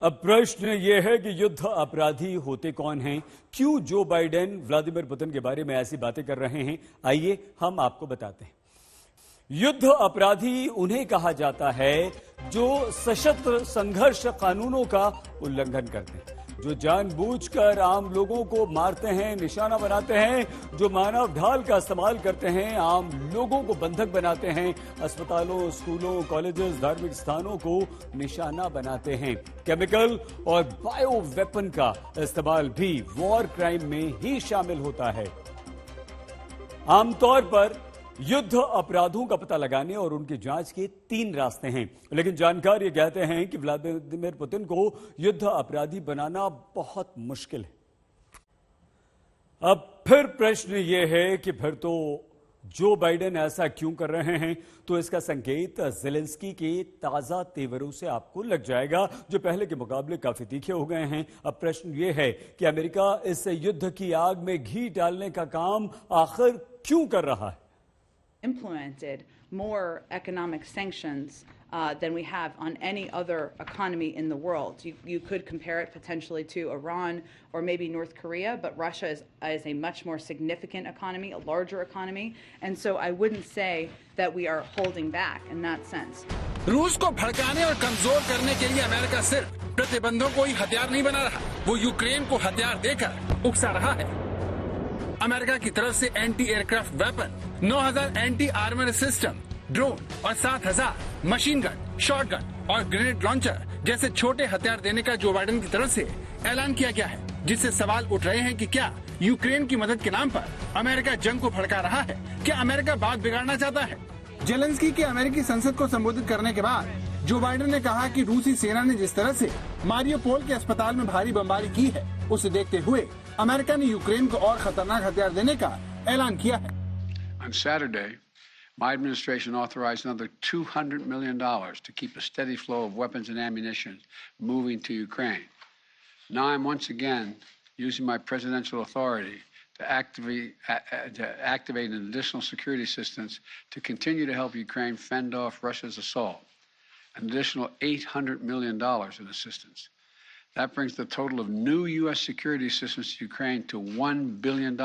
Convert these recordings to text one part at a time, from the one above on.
अब प्रश्न ये है कि युद्ध अपराधी होते कौन हैं? क्यों जो बाइडेन व्लादिमीर पुतिन के बारे में ऐसी बातें कर रहे हैं? आइए हम आपको बताते हैं। युद्ध अपराधी उन्हें कहा जाता है जो सशस्त्र संघर्ष कानूनों का उल्लंघन करते हैं, जो जानबूझकर आम लोगों को मारते हैं, निशाना बनाते हैं, जो मानव ढाल का इस्तेमाल करते हैं, आम लोगों को बंधक बनाते हैं, अस्पतालों, स्कूलों, कॉलेजेस, धार्मिक स्थानों को निशाना बनाते हैं। केमिकल और बायो वेपन का इस्तेमाल भी वॉर क्राइम में ही शामिल होता है। आमतौर पर युद्ध अपराधों का पता लगाने और उनकी जांच के 3 रास्ते हैं, लेकिन जानकार ये कहते हैं कि व्लादिमीर पुतिन को युद्ध अपराधी बनाना बहुत मुश्किल है। अब फिर प्रश्न ये है कि फिर तो जो बाइडेन ऐसा क्यों कर रहे हैं? तो इसका संकेत ज़ेलेंस्की के ताजा तेवरों से आपको लग जाएगा, जो पहले के मुकाबले काफी तीखे हो गए हैं। अब प्रश्न ये है कि अमेरिका इस युद्ध की आग में घी डालने का काम आखिर क्यों कर रहा है? Implemented more economic sanctions than we have on any other economy in the world. You could compare it potentially to Iran or maybe North Korea, but Russia is a much more significant economy, a larger economy, and so I wouldn't say that we are holding back in that sense. रूस को भड़काने और कमजोर करने के लिए America सिर्फ प्रतिबंधों को ही हथियार नहीं बना रहा, वो यूक्रेन को हथियार देकर उकसा रहा है। अमेरिका की तरफ से anti aircraft weapon, 9000 anti armour system, drone और 7000 मशीन गन, शॉटगन और ग्रेनेड लॉन्चर जैसे छोटे हथियार देने का जो बाइडेन की तरफ से ऐलान किया गया है, जिससे सवाल उठ रहे हैं कि क्या यूक्रेन की मदद के नाम पर अमेरिका जंग को भड़का रहा है? क्या अमेरिका बात बिगाड़ना चाहता है? जेलेंस्की के अमेरिकी संसद को संबोधित करने के बाद जो बाइडेन ने कहा कि रूसी सेना ने जिस तरह से मारियोपोल के अस्पताल में भारी बमबारी की है, उसे देखते हुए अमेरिका ने यूक्रेन को और खतरनाक हथियार देने का ऐलान किया है। On Saturday, my administration authorized another $200 million to keep a steady flow of weapons and ammunition moving to Ukraine. Now I'm once again using my presidential authority to activate an additional security assistance to continue to help Ukraine fend off Russia's assault. An additional $800 million in assistance. That brings the total of new U.S. security assistance to Ukraine to $1 billion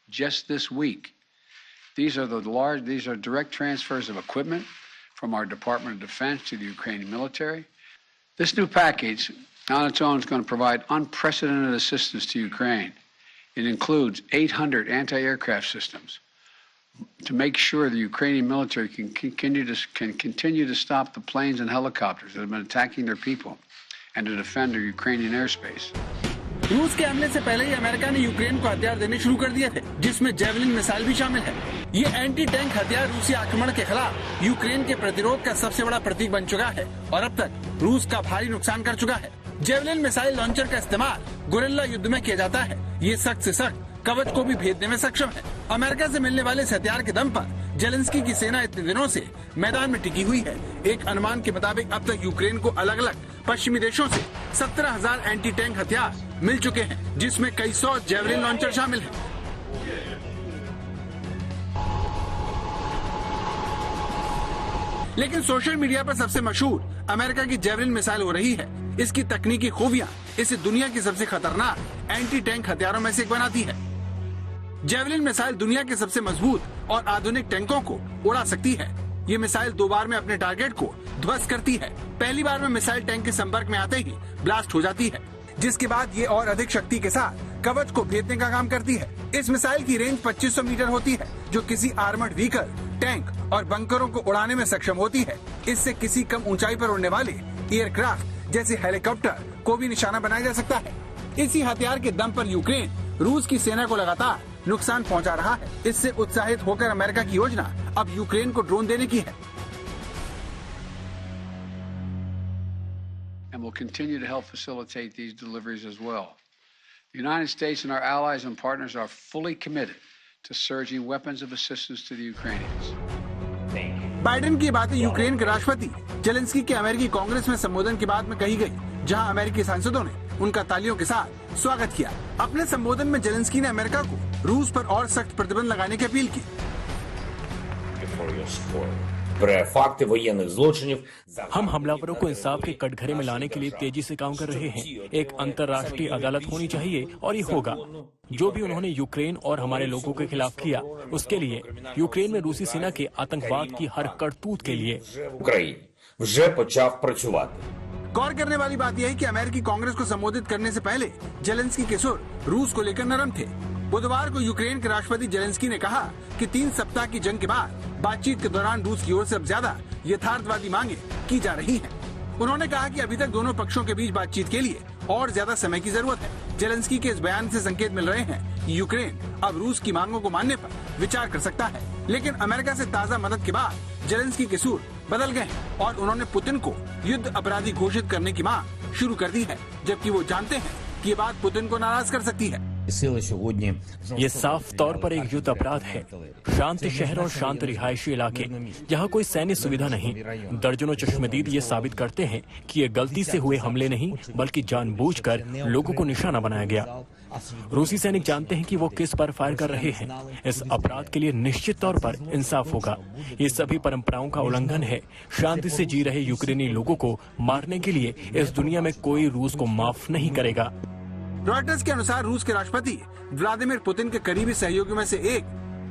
just this week. These are direct transfers of equipment from our Department of Defense to the Ukrainian military. This new package on its own is going to provide unprecedented assistance to Ukraine. It includes 800 anti-aircraft systems to make sure the Ukrainian military can continue to stop the planes and helicopters that have been attacking their people and to defend their Ukrainian airspace. रूस के हमले से पहले ही America ने Ukraine को हथियार देने शुरू कर दिए थे, जिसमें जेवलिन मिसाइल भी शामिल है। ये एंटी टैंक हथियार रूसी आक्रमण के खिलाफ यूक्रेन के प्रतिरोध का सबसे बड़ा प्रतीक बन चुका है और अब तक रूस का भारी नुकसान कर चुका है। जेवलिन मिसाइल लॉन्चर का इस्तेमाल गुरिल्ला युद्ध में किया जाता है। ये सख्त से सख्त कवच को भी भेदने में सक्षम है। अमेरिका से मिलने वाले इस हथियार के दम पर जेलेंस्की की सेना इतने दिनों से मैदान में टिकी हुई है। एक अनुमान के मुताबिक अब तक यूक्रेन को अलग अलग पश्चिमी देशों से 17,000 एंटी टैंक हथियार मिल चुके हैं, जिसमें कई 100 जेवलिन लॉन्चर शामिल हैं। लेकिन सोशल मीडिया पर सबसे मशहूर अमेरिका की जेवलिन मिसाइल हो रही है। इसकी तकनीकी खूबियां इसे दुनिया की सबसे खतरनाक एंटी टैंक हथियारों में से एक बनाती है। जेवलिन मिसाइल दुनिया के सबसे मजबूत और आधुनिक टैंकों को उड़ा सकती है। ये मिसाइल 2 बार में अपने टारगेट को ध्वस्त करती है। पहली बार में मिसाइल टैंक के संपर्क में आते ही ब्लास्ट हो जाती है, जिसके बाद ये और अधिक शक्ति के साथ कवच को भेदने का काम करती है। इस मिसाइल की रेंज 2500 मीटर होती है, जो किसी आर्मर्ड व्हीकल, टैंक और बंकरों को उड़ाने में सक्षम होती है। इससे किसी कम ऊंचाई पर उड़ने वाले एयरक्राफ्ट जैसे हेलीकॉप्टर को भी निशाना बनाया जा सकता है। इसी हथियार के दम पर यूक्रेन रूस की सेना को लगातार नुकसान पहुंचा रहा है। इससे उत्साहित होकर अमेरिका की योजना अब यूक्रेन को ड्रोन देने की है। And will continue to help facilitate these deliveries as well. The United States and our allies and partners are fully committed to surging weapons of assistance to the Ukrainians. Biden की बातें Ukraine के राष्ट्रपति Zelensky के अमेरिकी कांग्रेस में संबोधन के बाद में कही गई, जहां अमेरिकी सांसदों ने उनका तालियों के साथ स्वागत किया। अपने संबोधन में जेलेंस्की ने अमेरिका को रूस पर और सख्त प्रतिबंध लगाने की अपील की। факти воєнних злочинів. हम हमलावरों को इंसाफ के कटघरे में लाने के लिए तेजी से काम कर रहे हैं। एक अंतर्राष्ट्रीय अदालत होनी चाहिए और ये होगा। जो भी उन्होंने यूक्रेन और हमारे लोगों के खिलाफ किया, उसके लिए, यूक्रेन में रूसी सेना के आतंकवाद की हर करतूत के लिए। в Україні вже почав працювати. गौर करने वाली बात यह है कि अमेरिकी कांग्रेस को संबोधित करने से पहले जेलेंस्की के सुर रूस को लेकर नरम थे। बुधवार को यूक्रेन के राष्ट्रपति जेलेंस्की ने कहा कि 3 सप्ताह की जंग के बाद बातचीत के दौरान रूस की ओर से अब ज्यादा यथार्थवादी मांगे की जा रही हैं। उन्होंने कहा कि अभी तक दोनों पक्षों के बीच बातचीत के लिए और ज्यादा समय की जरूरत है। जेलेंस्की के इस बयान से संकेत मिल रहे हैं कि यूक्रेन अब रूस की मांगों को मानने पर विचार कर सकता है, लेकिन अमेरिका से ताज़ा मदद के बाद जेलेंस्की के सुर बदल गए हैं और उन्होंने पुतिन को युद्ध अपराधी घोषित करने की मांग शुरू कर दी है, जबकि वो जानते हैं कि ये बात पुतिन को नाराज कर सकती है। ये साफ तौर पर एक युद्ध अपराध है। शांत शहर और शांत रिहायशी इलाके जहाँ कोई सैन्य सुविधा नहीं। दर्जनों चश्मदीद ये साबित करते हैं कि ये गलती से हुए हमले नहीं, बल्कि जानबूझकर लोगों को निशाना बनाया गया। रूसी सैनिक जानते हैं कि वो किस पर फायर कर रहे हैं। इस अपराध के लिए निश्चित तौर पर इंसाफ होगा। ये सभी परंपराओं का उल्लंघन है। शांति से जी रहे यूक्रेनी लोगों को मारने के लिए इस दुनिया में कोई रूस को माफ नहीं करेगा। रॉयटर्स के अनुसार रूस के राष्ट्रपति व्लादिमीर पुतिन के करीबी सहयोगियों में से एक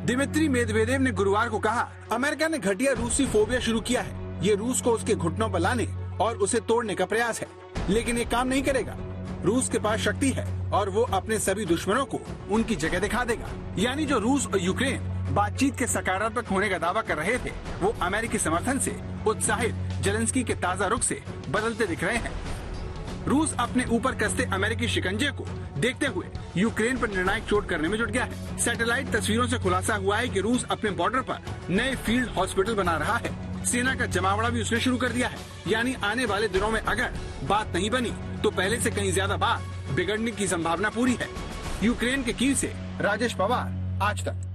दिमित्री मेदवेदेव ने गुरुवार को कहा, अमेरिका ने घटिया रूसी फोबिया शुरू किया है। ये रूस को उसके घुटनों पर लाने और उसे तोड़ने का प्रयास है, लेकिन ये काम नहीं करेगा। रूस के पास शक्ति है और वो अपने सभी दुश्मनों को उनकी जगह दिखा देगा। यानी जो रूस और यूक्रेन बातचीत के सकारात्मक होने का दावा कर रहे थे, वो अमेरिकी समर्थन से उत्साहित जेलेंस्की के ताजा रुख से बदलते दिख रहे हैं। रूस अपने ऊपर कसते अमेरिकी शिकंजे को देखते हुए यूक्रेन पर निर्णायक चोट करने में जुट गया है। सैटेलाइट तस्वीरों से खुलासा हुआ है कि रूस अपने बॉर्डर पर नए फील्ड हॉस्पिटल बना रहा है। सेना का जमावड़ा भी उसने शुरू कर दिया है। यानी आने वाले दिनों में अगर बात नहीं बनी तो पहले से कहीं ज्यादा बात बिगड़ने की संभावना पूरी है। यूक्रेन के कीव से राजेश पवार, आज तक।